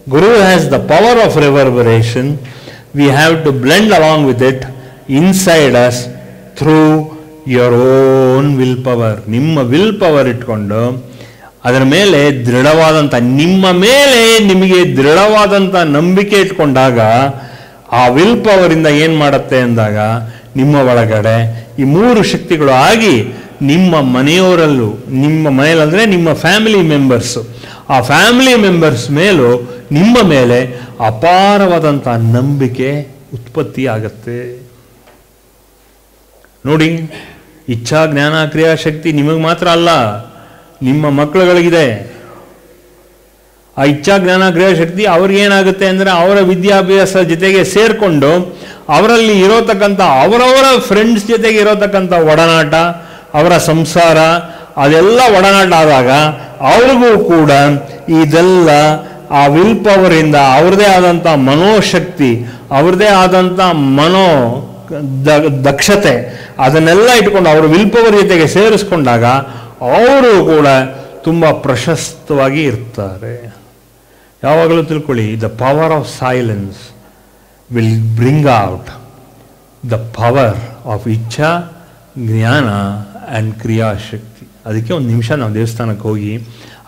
Guru has the power of reverberation. We have to blend along with it inside us through your own will power. ನಿಮ್ಮ will power ಇಟ್ಕೊಂಡು ಅದರ ಮೇಲೆ ದೃಢವಾದಂಥ, ನಿಮ್ಮ ಮೇಲೆ ನಿಮಗೆ ದೃಢವಾದಂಥ ನಂಬಿಕೆ ಇಟ್ಕೊಂಡಾಗ ಆ ವಿಲ್ ಪವರಿಂದ ಏನು ಮಾಡುತ್ತೆ ಅಂದಾಗ ನಿಮ್ಮ ಒಳಗಡೆ ಈ ಮೂರು ಶಕ್ತಿಗಳು ಆಗಿ ನಿಮ್ಮ ಮನೆಯವರಲ್ಲೂ, ನಿಮ್ಮ ಮನೆಯಲ್ಲಂದರೆ ನಿಮ್ಮ ಫ್ಯಾಮಿಲಿ ಮೆಂಬರ್ಸು, ಆ ಫ್ಯಾಮಿಲಿ ಮೆಂಬರ್ಸ್ ಮೇಲೂ ನಿಮ್ಮ ಮೇಲೆ ಅಪಾರವಾದಂಥ ನಂಬಿಕೆ ಉತ್ಪತ್ತಿ ಆಗತ್ತೆ. ನೋಡಿ, ಇಚ್ಛಾ ಜ್ಞಾನ ಕ್ರಿಯಾಶಕ್ತಿ ನಿಮಗೆ ಮಾತ್ರ ಅಲ್ಲ, ನಿಮ್ಮ ಮಕ್ಕಳುಗಳಿಗಿದೆ. ಆ ಇಚ್ಛಾ ಜ್ಞಾನ ಕ್ರಿಯಾಶಕ್ತಿ ಅವ್ರಿಗೇನಾಗುತ್ತೆ ಅಂದರೆ ಅವರ ವಿದ್ಯಾಭ್ಯಾಸ ಜೊತೆಗೆ ಸೇರಿಕೊಂಡು ಅವರಲ್ಲಿ ಇರೋತಕ್ಕಂಥ ಅವರವರ ಫ್ರೆಂಡ್ಸ್ ಜೊತೆಗೆ ಇರೋತಕ್ಕಂಥ ಒಡನಾಟ, ಅವರ ಸಂಸಾರ, ಅದೆಲ್ಲ ಒಡನಾಟ ಆದಾಗ ಅವ್ರಿಗೂ ಕೂಡ ಇದೆಲ್ಲ ಆ ವಿಲ್ ಪವರಿಂದ ಅವ್ರದ್ದೇ ಆದಂಥ ಮನೋಶಕ್ತಿ, ಅವ್ರದ್ದೇ ಆದಂಥ ದಕ್ಷತೆ ಅದನ್ನೆಲ್ಲ ಇಟ್ಕೊಂಡು ಅವರು ವಿಲ್ ಪವರ್ ಜೊತೆಗೆ ಸೇರಿಸ್ಕೊಂಡಾಗ ಅವರು ಕೂಡ ತುಂಬ ಪ್ರಶಸ್ತವಾಗಿ ಇರ್ತಾರೆ. ಯಾವಾಗಲೂ ತಿಳ್ಕೊಳ್ಳಿ, the power of silence will bring out the power of ಇಚ್ಛಾ ಜ್ಞಾನ ಆ್ಯಂಡ್ ಕ್ರಿಯಾಶಕ್ತಿ. ಅದಕ್ಕೆ ಒಂದು ನಿಮಿಷ ನಾವು ದೇವಸ್ಥಾನಕ್ಕೆ ಹೋಗಿ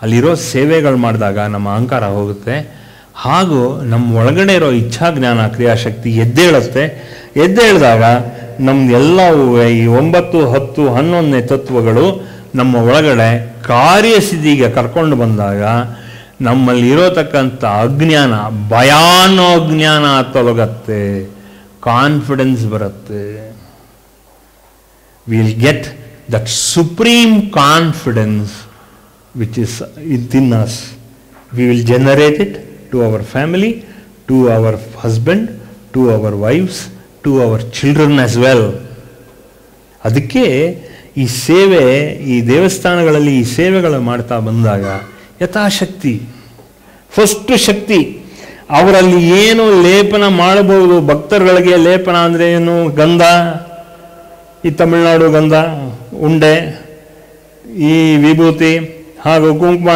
ಅಲ್ಲಿರೋ ಸೇವೆಗಳು ಮಾಡಿದಾಗ ನಮ್ಮ ಅಹಂಕಾರ ಹೋಗುತ್ತೆ, ಹಾಗೂ ನಮ್ಮ ಒಳಗಡೆ ಇರೋ ಇಚ್ಛಾ ಜ್ಞಾನ ಕ್ರಿಯಾಶಕ್ತಿ ಎದ್ದೇಳುತ್ತೆ. ಎದ್ದೇಳಿದಾಗ ನಮ್ದೆಲ್ಲವೂ ಈ 9, 10, 11ನೇ ತತ್ವಗಳು ನಮ್ಮ ಒಳಗಡೆ ಕಾರ್ಯಸಿದ್ಧಿಗೆ ಕರ್ಕೊಂಡು ಬಂದಾಗ ನಮ್ಮಲ್ಲಿ ಇರೋತಕ್ಕಂಥ ಅಜ್ಞಾನ, ಭಯಾನೋಜ್ಞಾನ ತೊಲಗತ್ತೆ, ಕಾನ್ಫಿಡೆನ್ಸ್ ಬರುತ್ತೆ. Will get that supreme confidence which is within us. We will generate it to our family, to our husband, to our wives, to our children as well. ಅದಕ್ಕೆ ಈ ಸೇವೆ, ಈ ದೇವಸ್ಥಾನಗಳಲ್ಲಿ ಈ ಸೇವೆಗಳು ಮಾಡ್ತಾ ಬಂದಾಗ ಯಥಾಶಕ್ತಿ, ಫಸ್ಟ್ ಶಕ್ತಿ ಅವರಲ್ಲಿ ಏನು ಲೇಪನ ಮಾಡಬಹುದು. ಭಕ್ತರುಗಳಿಗೆ ಲೇಪನ ಅಂದರೆ ಏನು? ಗಂಧ, ಈ ತಮಿಳುನಾಡು ಗಂಧ, ಉಂಡೆ, ಈ ವಿಭೂತಿ ಹಾಗೂ ಕುಂಕುಮ.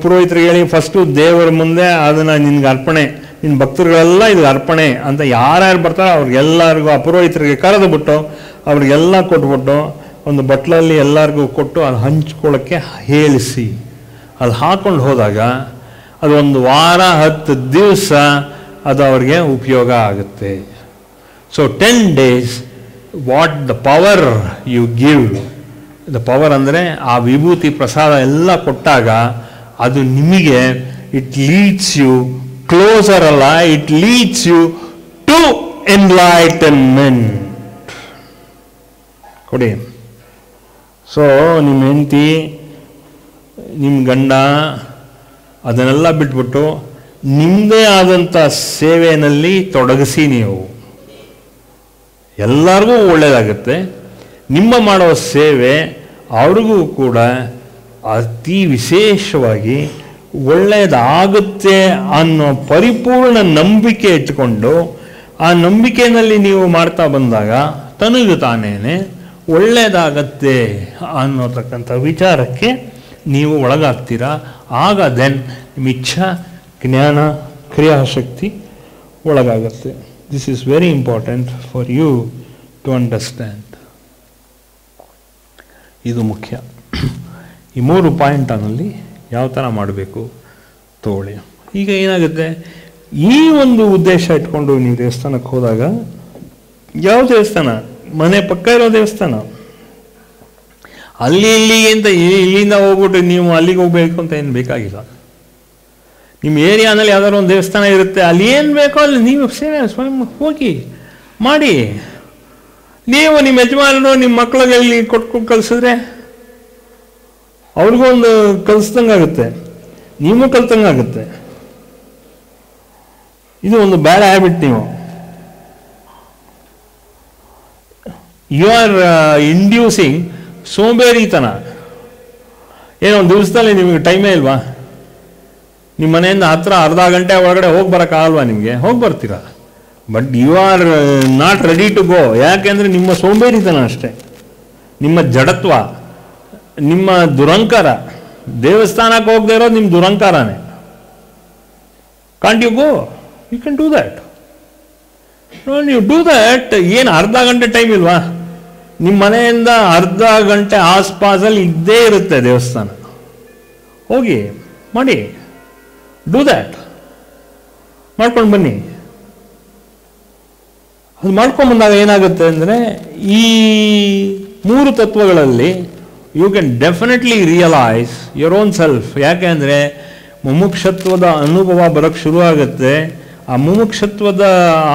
ಪುರೋಹಿತರಿಗೆ ಹೇಳಿ ಫಸ್ಟು ದೇವರ ಮುಂದೆ ಅದನ್ನು ನಿನ್ಗೆ ಅರ್ಪಣೆ, ನಿನ್ನ ಭಕ್ತರುಗಳೆಲ್ಲ ಇದು ಅರ್ಪಣೆ ಅಂತ ಯಾರ್ಯಾರು ಬರ್ತಾರೋ ಅವ್ರಿಗೆಲ್ಲರಿಗೂ ಆ ಪುರೋಹಿತರಿಗೆ ಕರೆದು ಬಿಟ್ಟು ಅವ್ರಿಗೆಲ್ಲ ಕೊಟ್ಬಿಟ್ಟು ಒಂದು ಬಟ್ಲಲ್ಲಿ ಎಲ್ಲರಿಗೂ ಕೊಟ್ಟು ಅದು ಹಂಚ್ಕೊಳ್ಳೋಕ್ಕೆ ಹೇಳಿಸಿ ಅದು ಹಾಕ್ಕೊಂಡು ಹೋದಾಗ ಅದು ಒಂದು ವಾರ 10 ದಿವಸ ಅದು ಅವ್ರಿಗೆ ಉಪಯೋಗ ಆಗುತ್ತೆ. So 10 days what the power you give, the power ಅಂದರೆ ಆ ವಿಭೂತಿ ಪ್ರಸಾದ ಎಲ್ಲ ಕೊಟ್ಟಾಗ ಅದು ನಿಮಗೆ ಇಟ್ ಲೀಡ್ಸ್ ಯು ಕ್ಲೋಸರ್ ಅಲ್ಲ, it leads you to enlightenment. ಕೊಡಿ. ಸೊ ನಿಮ್ಮ ಹೆಂಡತಿ, ನಿಮ್ಮ ಗಂಡ ಅದನ್ನೆಲ್ಲ ಬಿಟ್ಬಿಟ್ಟು ನಿಮ್ಮದೇ ಆದಂಥ ಸೇವೆಯಲ್ಲಿ ತೊಡಗಿಸಿ. ನೀವು ಎಲ್ಲರಿಗೂ ಒಳ್ಳೆಯದಾಗುತ್ತೆ. ನಿಮ್ಮ ಮಾಡೋ ಸೇವೆ ಅವ್ರಿಗೂ ಕೂಡ ಅತಿ ವಿಶೇಷವಾಗಿ ಒಳ್ಳೆಯದಾಗುತ್ತೆ ಅನ್ನೋ ಪರಿಪೂರ್ಣ ನಂಬಿಕೆ ಇಟ್ಟುಕೊಂಡು ಆ ನಂಬಿಕೆಯಲ್ಲಿ ನೀವು ಮಾಡ್ತಾ ಬಂದಾಗ ತನಗೆ ತಾನೇನೆ ಒಳ್ಳೆಯದಾಗತ್ತೆ ಅನ್ನೋತಕ್ಕಂಥ ವಿಚಾರಕ್ಕೆ ನೀವು ಒಳಗಾಗ್ತೀರಾ. ಆಗ ದೆನ್ ನಿಮ್ಮ ಇಚ್ಛಾ ಜ್ಞಾನ ಕ್ರಿಯಾಶಕ್ತಿ ಒಳಗಾಗತ್ತೆ. This is very important for you to understand. ಇದು ಮುಖ್ಯ. ಈ 3 ಪಾಯಿಂಟಲ್ಲಿ ಯಾವ ಥರ ಮಾಡಬೇಕು ತಗೊಳ್ಳಿ. ಈಗ ಏನಾಗುತ್ತೆ, ಈ ಒಂದು ಉದ್ದೇಶ ಇಟ್ಕೊಂಡು ನೀವು ದೇವಸ್ಥಾನಕ್ಕೆ ಹೋದಾಗ, ಯಾವ ದೇವಸ್ಥಾನ, ಮನೆ ಪಕ್ಕ ಇರೋ ದೇವಸ್ಥಾನ, ಅಲ್ಲಿ ಇಲ್ಲಿಗೆ ಅಂತ ಇಲ್ಲಿಂದ ಹೋಗ್ಬಿಟ್ಟು ನೀವು ಅಲ್ಲಿಗೆ ಹೋಗ್ಬೇಕು ಅಂತ ಏನು ಬೇಕಾಗಿಲ್ಲ. ನಿಮ್ಮ ಏರಿಯಾನಲ್ಲಿ ಯಾವ್ದಾದ್ರು ಒಂದು ದೇವಸ್ಥಾನ ಇರುತ್ತೆ, ಅಲ್ಲಿ ಏನು ಬೇಕೋ ಅಲ್ಲಿ ನೀವು ಸೇವೆ ಸ್ವಯಂ ಹೋಗಿ ಮಾಡಿ. ನೀವು ನಿಮ್ಮ ಯಜಮಾನರು ನಿಮ್ಮ ಮಕ್ಕಳಿಗೆ ಕೊಟ್ಕೊಂಡು ಕಲಿಸಿದ್ರೆ ಅವ್ರಿಗೂ ಒಂದು ಕಲಿಸ್ದಂಗಾಗುತ್ತೆ, ನೀವು ಕಲ್ತಂಗಾಗುತ್ತೆ. ಇದು ಒಂದು ಬ್ಯಾಡ್ ಹ್ಯಾಬಿಟ್. ನೀವು ಯು ಆರ್ ಇಂಡ್ಯೂಸಿಂಗ್ ಸೋಂಬೇರಿತನ. ಏನೋ ಒಂದು ದಿವಸದಲ್ಲಿ ನಿಮಗೆ ಟೈಮೇ ಇಲ್ವಾ? ನಿಮ್ಮ ಮನೆಯಿಂದ ಹತ್ರ ಅರ್ಧ ಗಂಟೆ ಒಳಗಡೆ ಹೋಗಿ ಬರೋಕ್ಕಾಗಲ್ವಾ? ನಿಮಗೆ ಹೋಗಿ ಬರ್ತೀರಾ, but you are not ready to go. ಯಾಕೆಂದರೆ ನಿಮ್ಮ ಸೋಂಬೇರಿತನ ಅಷ್ಟೇ, ನಿಮ್ಮ ಜಡತ್ವ, ನಿಮ್ಮ ದುರಂಕಾರ. ದೇವಸ್ಥಾನಕ್ಕೆ ಹೋಗದೆ ಇರೋದು ನಿಮ್ಮ ದುರಂಕಾರನೇ. Can't you go? You can do that. When you do that, ಏನು ಅರ್ಧ ಗಂಟೆ ಟೈಮ್ ಇಲ್ವಾ? ನಿಮ್ಮ ಮನೆಯಿಂದ ಅರ್ಧ ಗಂಟೆ ಆಸ್ಪಾಸಲ್ಲಿ ಇದ್ದೇ ಇರುತ್ತೆ ದೇವಸ್ಥಾನ. ಹೋಗಿ ಮಾಡಿ, ಡೂ ದ್ಯಾಟ್, ಮಾಡ್ಕೊಂಡು ಬನ್ನಿ. ಅದು ಮಾಡ್ಕೊಂಡು ಬಂದಾಗ ಏನಾಗುತ್ತೆ ಅಂದರೆ, ಈ 3 ತತ್ವಗಳಲ್ಲಿ you can definitely realise your own self. ಯಾಕೆ ಅಂದರೆ ಮುಮುಕ್ಷತ್ವದ ಅನುಭವ ಬರೋಕ್ಕೆ ಶುರು ಆಗುತ್ತೆ. ಆ ಮುಮುಕ್ಷತ್ವದ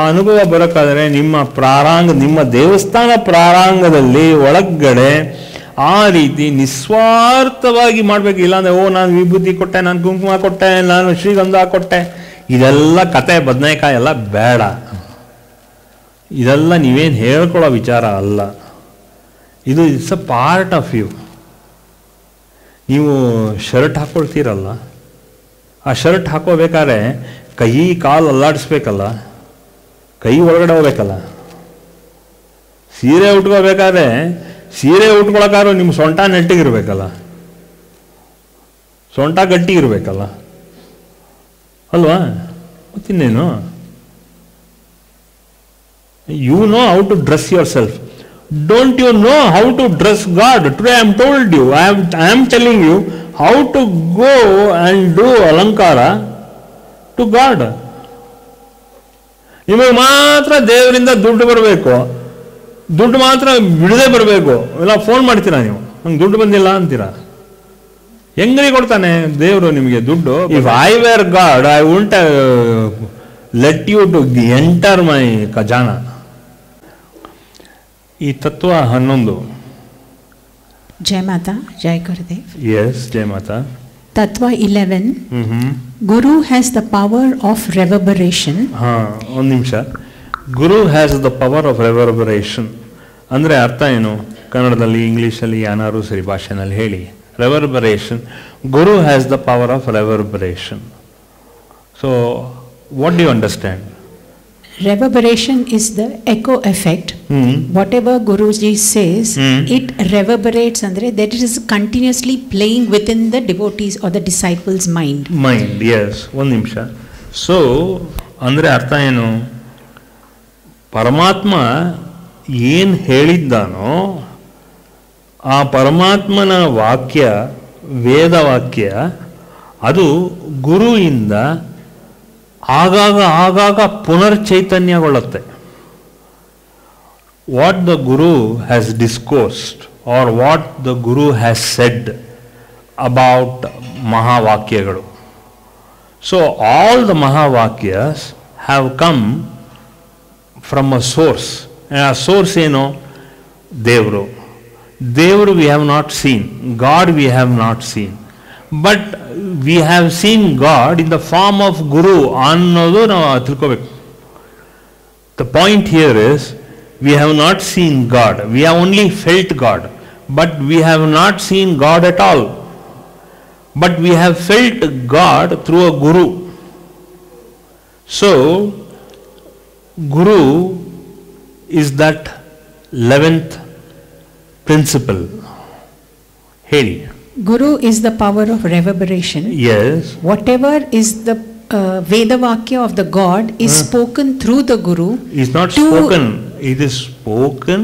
ಅನುಭವ ಬರೋಕ್ಕಾದರೆ ನಿಮ್ಮ ದೇವಸ್ಥಾನ ಪ್ರಾರಂಗದಲ್ಲಿ ಒಳಗಡೆ ಆ ರೀತಿ ನಿಸ್ವಾರ್ಥವಾಗಿ ಮಾಡಬೇಕು. ಇಲ್ಲಾಂದರೆ ನಾನು ವಿಭೂತಿ ಕೊಟ್ಟೆ, ನಾನು ಕುಂಕುಮ ಕೊಟ್ಟೆ, ನಾನು ಶ್ರೀಗಂಧ ಕೊಟ್ಟೆ, ಇದೆಲ್ಲ ಕತೆ ಬದನೆಕಾಯಿ ಎಲ್ಲ ಬೇಡ. ಇದೆಲ್ಲ ನೀವೇನು ಹೇಳ್ಕೊಳ್ಳೋ ವಿಚಾರ ಅಲ್ಲ. ಇದು it's a part of you. ನೀವು ಶರ್ಟ್ ಹಾಕ್ಕೊಳ್ತೀರಲ್ಲ, ಆ ಶರ್ಟ್ ಹಾಕೋಬೇಕಾದ್ರೆ ಕೈ ಕಾಲು ಅಲ್ಲಾಡಿಸ್ಬೇಕಲ್ಲ, ಕೈ ಒಳಗಡೆ ಹೋಗ್ಬೇಕಲ್ಲ. ಸೀರೆ ಉಟ್ಕೋಬೇಕಾದ್ರೆ ಸೀರೆ ಉಟ್ಕೊಳಕ್ಕಾದ್ರೂ ನಿಮ್ಮ ಸೊಂಟ ನೆಟ್ಟಿಗಿರ್ಬೇಕಲ್ಲ, ಸೊಂಟ ಗಟ್ಟಿಗಿರ್ಬೇಕಲ್ಲ ಅಲ್ವಾ? ಮತ್ತಿನ್ನೇನು? You know how to dress yourself. Don't you know how to dress God? Today I am told you, I am telling you how to go and do alankara to God. ನಿಮಗೆ ಮಾತ್ರ ದೇವರಿಂದ ದುಡ್ಡು ಬರಬೇಕು, ದುಡ್ಡು ಮಾತ್ರ ಬಿಡದೆ ಬರಬೇಕು. ಇಲ್ಲ ಫೋನ್ ಮಾಡ್ತೀರಾ ನೀವು, ನಂಗೆ ದುಡ್ಡು ಬಂದಿಲ್ಲ ಅಂತೀರಾ. ಹೆಂಗ್ರಿ ಕೊಡ್ತಾನೆ ದೇವರು ನಿಮಗೆ ದುಡ್ಡು? If I were God I won't let you to enter my ಖಜಾನ. ಈ ತತ್ವ 11. ಜಯ ಮಾತಾ, ಜಯ ಗುರುದೇವ್. ಎಸ್, ಜಯ ಮಾತಾ. ತತ್ವ 11. Guru has the power of reverberation. ಒಂದು ನಿಮಿಷ. Guru has the power of reverberation ಅಂದರೆ ಅರ್ಥ ಏನು? ಕನ್ನಡದಲ್ಲಿ, ಇಂಗ್ಲೀಷಲ್ಲಿ, ಯಾನಾರು ಸರಿ ಭಾಷೆನಲ್ಲಿ ಹೇಳಿ. Reverberation, guru has the power of reverberation. So what do you understand? Reverberation is the echo effect. Whatever Guruji says, it reverberates, andre that it is continuously playing within the devotees or the disciples' mind. Yes. ಒಂದು ನಿಮಿಷ. So ಅಂದರೆ ಅರ್ಥ ಏನು? ಪರಮಾತ್ಮ ಏನು ಹೇಳಿದ್ದಾನೋ ಆ ಪರಮಾತ್ಮನ ವಾಕ್ಯ, ವೇದವಾಕ್ಯ, ಅದು ಗುರುವಿಂದ ಆಗಾಗ ಪುನರ್ಚೈತನ್ಯಗೊಳ್ಳುತ್ತೆ. What the guru has discoursed or what the guru has said about ಮಹಾವಾಕ್ಯಗಳು. ಸೊ ಆಲ್ ದ ಮಹಾವಾಕ್ಯಸ್ have come from a source. ಆ ಸೋರ್ಸ್ ಏನು? ದೇವರು. ದೇವರು we have not seen, God we have not seen, but we have seen God in the form of Guru ಅನ್ನೋದು ನಾವು ತಿಳ್ಕೋಬೇಕು. The point here is we have not seen God, we have only felt God, but we have not seen God at all, but we have felt God through a Guru. So Guru is that 11th principle. ಹೇಳಿ. Guru is the power of reverberation. Yes. Whatever is the Vedavakya of the God is spoken through the Guru. Is not spoken. It is spoken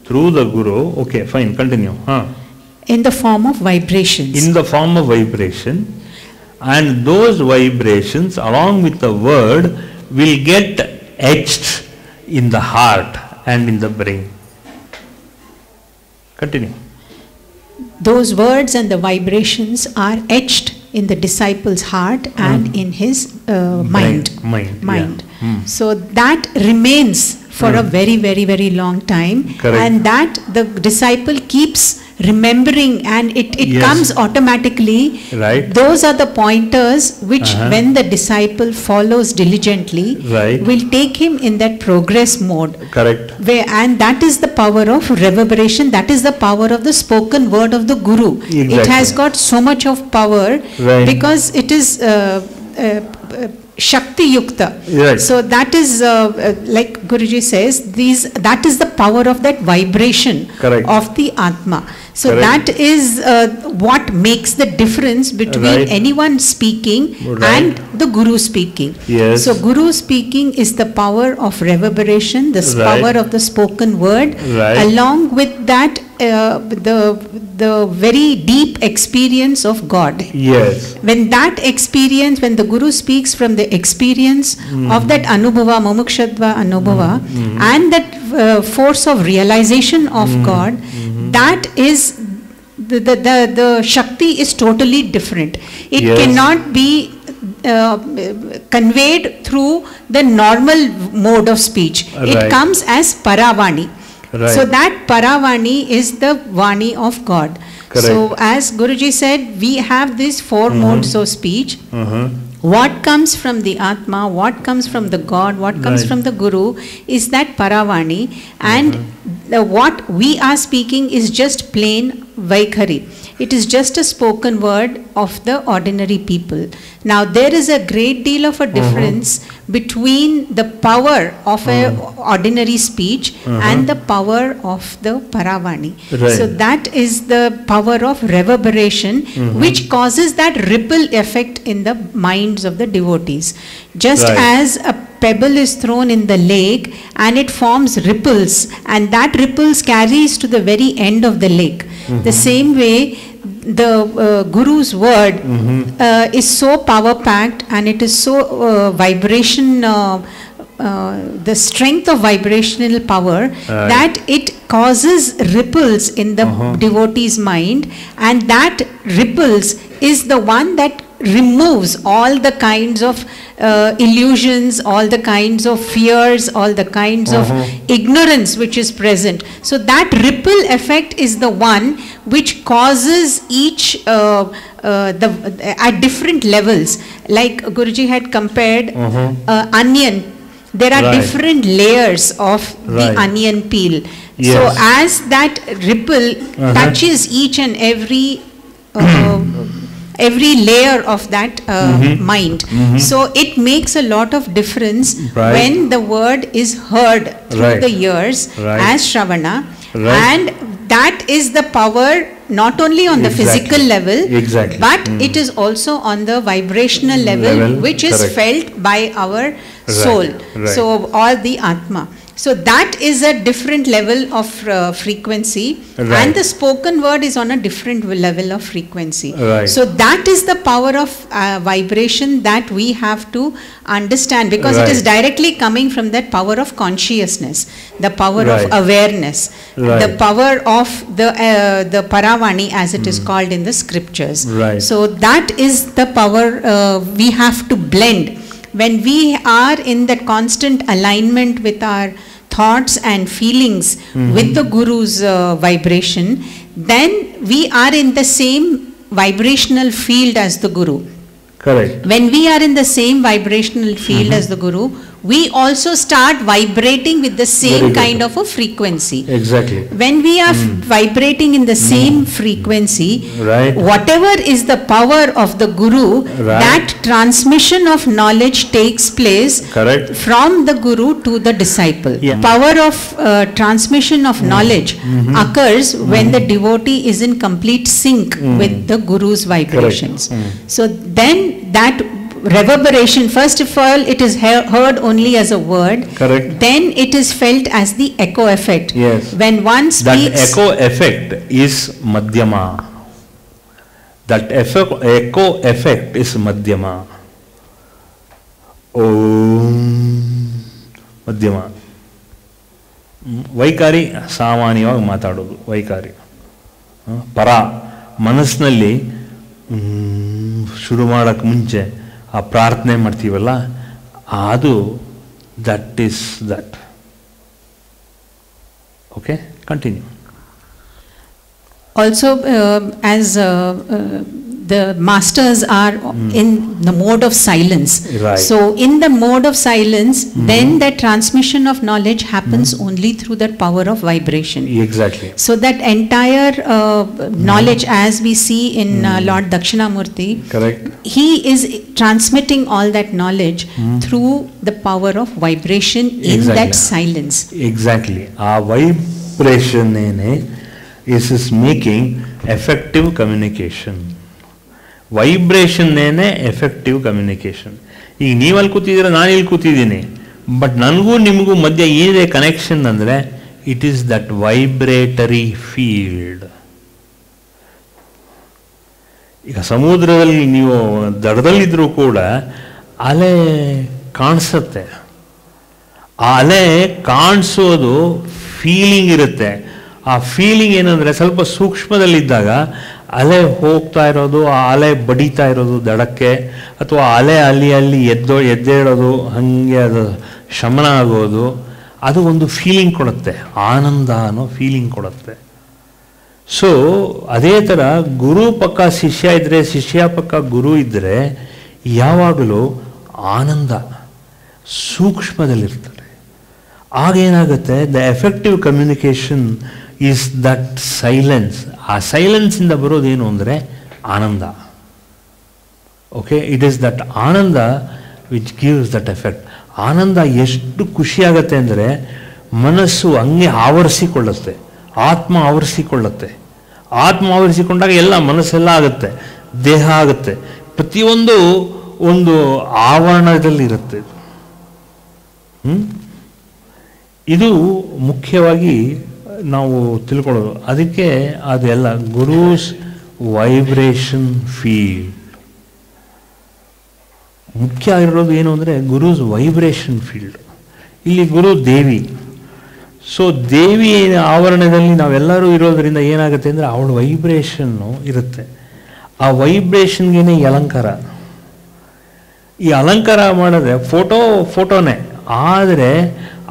through the Guru. Okay, fine. Continue. In the form of vibrations. In the form of vibration. And those vibrations along with the word will get etched in the heart and in the brain. Continue. Those words and the vibrations are etched in the disciple's heart and in his mind. Yeah. So that remains for a very, very, very long time. Correct. And that the disciple keeps remembering, and it Yes. comes automatically. Right. Those are the pointers which when the disciple follows diligently Right. will take him in that progress mode. Correct. And that is the power of reverberation. That is the power of the spoken word of the Guru. Exactly. It has got so much of power Right. because it is Shakti Yukta. Right. So that is like Guruji says, that is the power of that vibration Correct. of the Atma. So Correct. that is what makes the difference between Right. anyone speaking Right. and the Guru speaking. Yes. So Guru speaking is the power of reverberation, the Right. power of the spoken word. Right. Along with that, the very deep experience of God. Yes. When that experience, when the Guru speaks from the experience of that Anubhava, Mumukshadva Anubhava, and that force of realization of God, that is the Shakti is totally different. It Yes. cannot be conveyed through the normal mode of speech. Right. It comes as Paravani. Right. So that Paravani is the Vani of God. Correct. So as Guruji said, we have these four modes of speech. What comes from the Atma, what comes from the God, what comes Right. from the Guru is that Paravani, and what we are speaking is just plain Vaikhari. It is just a spoken word of the ordinary people. Now there is a great deal of a difference between the power of a ordinary speech and the power of the Paravani. Right. So that is the power of reverberation which causes that ripple effect in the minds of the devotees. Just Right. as a pebble is thrown in the lake and it forms ripples, and that ripples carries to the very end of the lake. The same way, the Guru's word is so power packed, and it is so vibration, the strength of vibrational power, that it causes ripples in the devotee's mind, and that ripples is the one that removes all the kinds of illusions, all the kinds of fears, all the kinds of ignorance which is present. So that ripple effect is the one which causes each at different levels. Like Guruji had compared onion. There are Right. different layers of the Right. onion peel. Yes. So as that ripple touches each and every layer of that mind. So it makes a lot of difference Right. when the word is heard through Right. the ears Right. as Shravana, Right. and that is the power not only on the Exactly. physical level, Exactly. but it is also on the vibrational level, Level, which is correct. felt by our soul. Right. So all the Atma. So that is a different level of frequency, Right. and the spoken word is on a different level of frequency. Right. So that is the power of vibration that we have to understand, because it is Right. directly coming from that power of consciousness, the power Right. of awareness, Right. the power of the Paravani, as it is called in the scriptures. Right. So that is the power we have to blend. When we are in that constant alignment with our thoughts and feelings with the Guru's vibration, then we are in the same vibrational field as the Guru. Correct. When we are in the same vibrational field as the Guru, we also start vibrating with the Very same good. kind of a frequency. Exactly. When we are vibrating in the same frequency, Right. whatever is the power of the Guru, Right. that transmission of knowledge takes place Correct. from the Guru to the disciple. Yeah. Power of transmission of knowledge occurs when the devotee is in complete sync with the Guru's vibrations. So then that reverberation, first of all, it is heard only as a word. Correct. Then it is felt as the echo effect. Yes. When one That speaks, echo effect is Madhyama. That echo effect is Madhyama. Om Madhyama. ವೈಖಾರಿ ಸಾಮಾನ್ಯವಾಗಿ ಮಾತಾಡೋದು ವೈಖಾರಿ. ಪರ ಮನಸ್ಸಿನಲ್ಲಿ ಶುರು ಮಾಡೋಕ್ಕೆ ಮುಂಚೆ ಆ ಪ್ರಾರ್ಥನೆ ಮಾಡ್ತೀವಲ್ಲ, ಅದು that is that. Okay, continue. also as the masters are in the mode of silence. Right. So in the mode of silence, then the transmission of knowledge happens only through that power of vibration. Exactly. So that entire knowledge, as we see in Lord Dakshinamurti, Correct. he is transmitting all that knowledge through the power of vibration in Exactly. that silence. Exactly. ಆ ವೈಬ್ರೇಷನ್ನೇನೆ is making effective communication. ವೈಬ್ರೇಷನ್ನೇನೆ effective communication. ಈಗ ನೀವಲ್ಲಿ ಕೂತಿದ್ದೀರ, ನಾನು ಇಲ್ಲಿ ಕೂತಿದ್ದೀನಿ, but ನನಗೂ ನಿಮಗೂ ಮಧ್ಯೆ ಏನಿದೆ ಕನೆಕ್ಷನ್ ಅಂದರೆ it is that vibratory field. ಈಗ ಸಮುದ್ರದಲ್ಲಿ ನೀವು ದಡದಲ್ಲಿದ್ದರೂ ಕೂಡ ಅಲೆ ಕಾಣಿಸುತ್ತೆ. ಆ ಅಲೆ ಕಾಣಿಸೋದು ಫೀಲಿಂಗ್ ಇರುತ್ತೆ. ಆ ಫೀಲಿಂಗ್ ಏನಂದರೆ ಸ್ವಲ್ಪ ಸೂಕ್ಷ್ಮದಲ್ಲಿದ್ದಾಗ ಅಲೆ ಹೋಗ್ತಾ ಇರೋದು, ಆ ಅಲೆ ಬಡಿತಾ ಇರೋದು ದಡಕ್ಕೆ, ಅಥವಾ ಅಲೆ ಅಲ್ಲಿ ಎದ್ದೇಳೋದು, ಹಾಗೆ ಅದು ಶಮನ ಆಗೋದು, ಅದು ಒಂದು ಫೀಲಿಂಗ್ ಕೊಡುತ್ತೆ, ಆನಂದ ಅನ್ನೋ ಫೀಲಿಂಗ್ ಕೊಡುತ್ತೆ. ಸೊ ಅದೇ ಥರ ಗುರು ಪಕ್ಕ ಶಿಷ್ಯ ಇದ್ದರೆ, ಶಿಷ್ಯ ಪಕ್ಕ ಗುರು ಇದ್ದರೆ ಯಾವಾಗಲೂ ಆನಂದ ಸೂಕ್ಷ್ಮದಲ್ಲಿರ್ತಾರೆ. ಆಗೇನಾಗುತ್ತೆ, the effective communication is that silence. ಆ ಸೈಲೆನ್ಸಿಂದ ಬರೋದೇನು ಅಂದರೆ ಆನಂದ. Okay, it is that ananda which gives that effect. ಆನಂದ ಎಷ್ಟು ಖುಷಿಯಾಗತ್ತೆ ಅಂದರೆ ಮನಸ್ಸು ಹಂಗೆ ಆವರಿಸಿಕೊಳ್ಳುತ್ತೆ, ಆತ್ಮ ಆವರಿಸಿಕೊಳ್ಳುತ್ತೆ. ಆತ್ಮ ಆವರಿಸಿಕೊಂಡಾಗ ಎಲ್ಲ ಮನಸ್ಸೆಲ್ಲ ಆಗುತ್ತೆ, ದೇಹ ಆಗುತ್ತೆ, ಪ್ರತಿಯೊಂದು ಒಂದು ಆವರಣದಲ್ಲಿರುತ್ತೆ. ಇದು ಮುಖ್ಯವಾಗಿ ನಾವು ತಿಳ್ಕೊಳ್ಳೋದು. ಅದಕ್ಕೆ ಅದೆಲ್ಲ ಗುರುಸ್ ವೈಬ್ರೇಷನ್ ಫೀಲ್ಡ್. ಮುಖ್ಯ ಆಗಿರೋದು ಏನು ಅಂದರೆ ಗುರುಸ್ ವೈಬ್ರೇಷನ್ ಫೀಲ್ಡ್. ಇಲ್ಲಿ ಗುರು ದೇವಿ. ಸೊ ದೇವಿ ಆವರಣದಲ್ಲಿ ನಾವೆಲ್ಲರೂ ಇರೋದರಿಂದ ಏನಾಗುತ್ತೆ ಅಂದರೆ ಅವಳ ವೈಬ್ರೇಷನ್ನು ಇರುತ್ತೆ. ಆ ವೈಬ್ರೇಷನ್ಗೇನೆ ಈ ಅಲಂಕಾರ. ಈ ಅಲಂಕಾರ ಮಾಡಿದ್ರೆ ಫೋಟೋನೇ, ಆದರೆ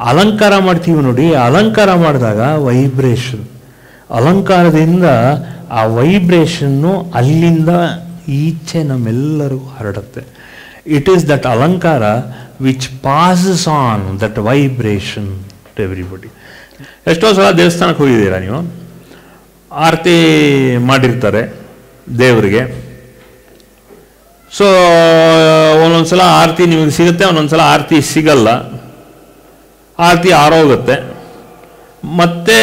ಅಲಂಕಾರ ಮಾಡ್ತೀವಿ ನೋಡಿ, ಅಲಂಕಾರ ಮಾಡಿದಾಗ ವೈಬ್ರೇಷನ್, ಅಲಂಕಾರದಿಂದ ಆ ವೈಬ್ರೇಷನ್ನು ಅಲ್ಲಿಂದ ಈಚೆ ನಮ್ಮೆಲ್ಲರಿಗೂ ಹರಡುತ್ತೆ. ಇಟ್ ಈಸ್ ದಟ್ ಅಲಂಕಾರ which passes on that vibration to everybody. ಎಷ್ಟೋ ಸಲ ದೇವಸ್ಥಾನಕ್ಕೆ ಹೋಗಿದ್ದೀರಾ ನೀವು, ಆರತಿ ಮಾಡಿರ್ತಾರೆ ದೇವರಿಗೆ. ಸೊ ಒಂದೊಂದ್ಸಲ ಆರತಿ ನಿಮಗೆ ಸಿಗುತ್ತೆ, ಒಂದೊಂದ್ಸಲ ಆರತಿ ಸಿಗಲ್ಲ, ಆರತಿ ಆರೋಗುತ್ತೆ. ಮತ್ತೆ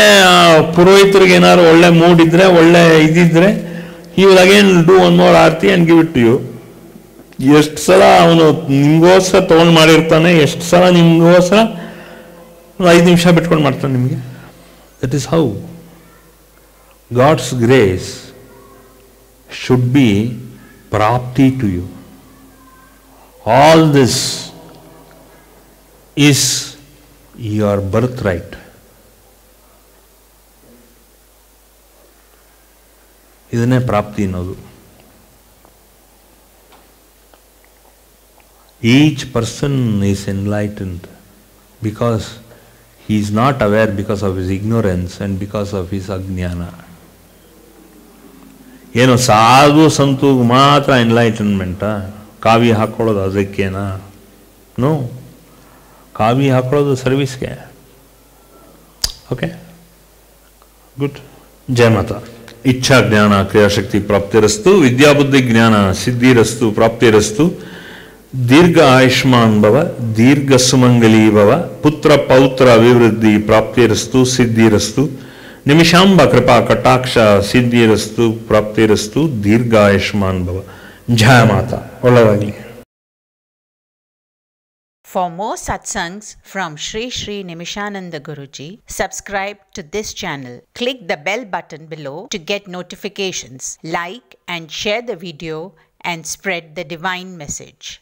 ಪುರೋಹಿತರಿಗೆ ಏನಾದ್ರು ಒಳ್ಳೆ ಮೂಡ್ ಇದ್ರೆ, ಒಳ್ಳೆ ಇದಿದ್ರೆ, he will again do one more Aarti and give it to you. ಎಷ್ಟು ಸಲ ಅವನು ನಿಮಗೋಸ್ಕರ ತೊಗೊಂಡು ಮಾಡಿರ್ತಾನೆ, ಎಷ್ಟು ಸಲ ನಿಮಗೋಸ್ಕರ 5 ನಿಮಿಷ ಬಿಟ್ಕೊಂಡು ಮಾಡ್ತಾನೆ ನಿಮಗೆ. That is how God's grace should be prapti to you. All this is your birthright. ಇದನ್ನೇ ಪ್ರಾಪ್ತಿ ಅನ್ನೋದು. Each person is enlightened because he is not aware because of his ignorance and because of his ಅಜ್ಞಾನ. ಏನು ಸಾಧು ಸಂತುಗೆ ಮಾತ್ರ ಎನ್ಲೈಟನ್ಮೆಂಟಾ? ಕಾವಿ ಹಾಕೊಳ್ಳೋದು ಅದಕ್ಕೇನಾ? No, ಕಾವಿ ಹಾಕೊಳ್ಳೋದು ಸರ್ವಿಸ್ಗೆ. Okay, good. ಜಯ ಮಾತಾ. ಇಚ್ಛಾ ಜ್ಞಾನ ಕ್ರಿಯಾಶಕ್ತಿ ಪ್ರಾಪ್ತಿರಸ್ತು, ವಿದ್ಯಾಬುದ್ಧಿ ಜ್ಞಾನ ಸಿದ್ಧಿರಸ್ತು ಪ್ರಾಪ್ತಿರಸ್ತು, ದೀರ್ಘ ಆಯುಷ್ಮಾನ್ ಭವ, ದೀರ್ಘ ಸುಮಂಗಲೀ ಭವ, ಪುತ್ರ ಪೌತ್ರ ಅಭಿವೃದ್ಧಿ ಪ್ರಾಪ್ತಿರಸ್ತು ಸಿದ್ಧಿರಸ್ತು, ನಿಮಿಷಾಂಬ ಕೃಪಾ ಕಟಾಕ್ಷ ಸಿದ್ಧಿರಸ್ತು ಪ್ರಾಪ್ತಿರಸ್ತು, ದೀರ್ಘ ಆಯುಷ್ಮಾನ್ ಭವ. ಜಯ ಮಾತಾ. ಒಳ್ಳೆಯದಾಗಲಿ. For more satsangs from Sri Sri Nimishananda Guruji, subscribe to this channel. Click the bell button below to get notifications. Like and share the video and spread the divine message.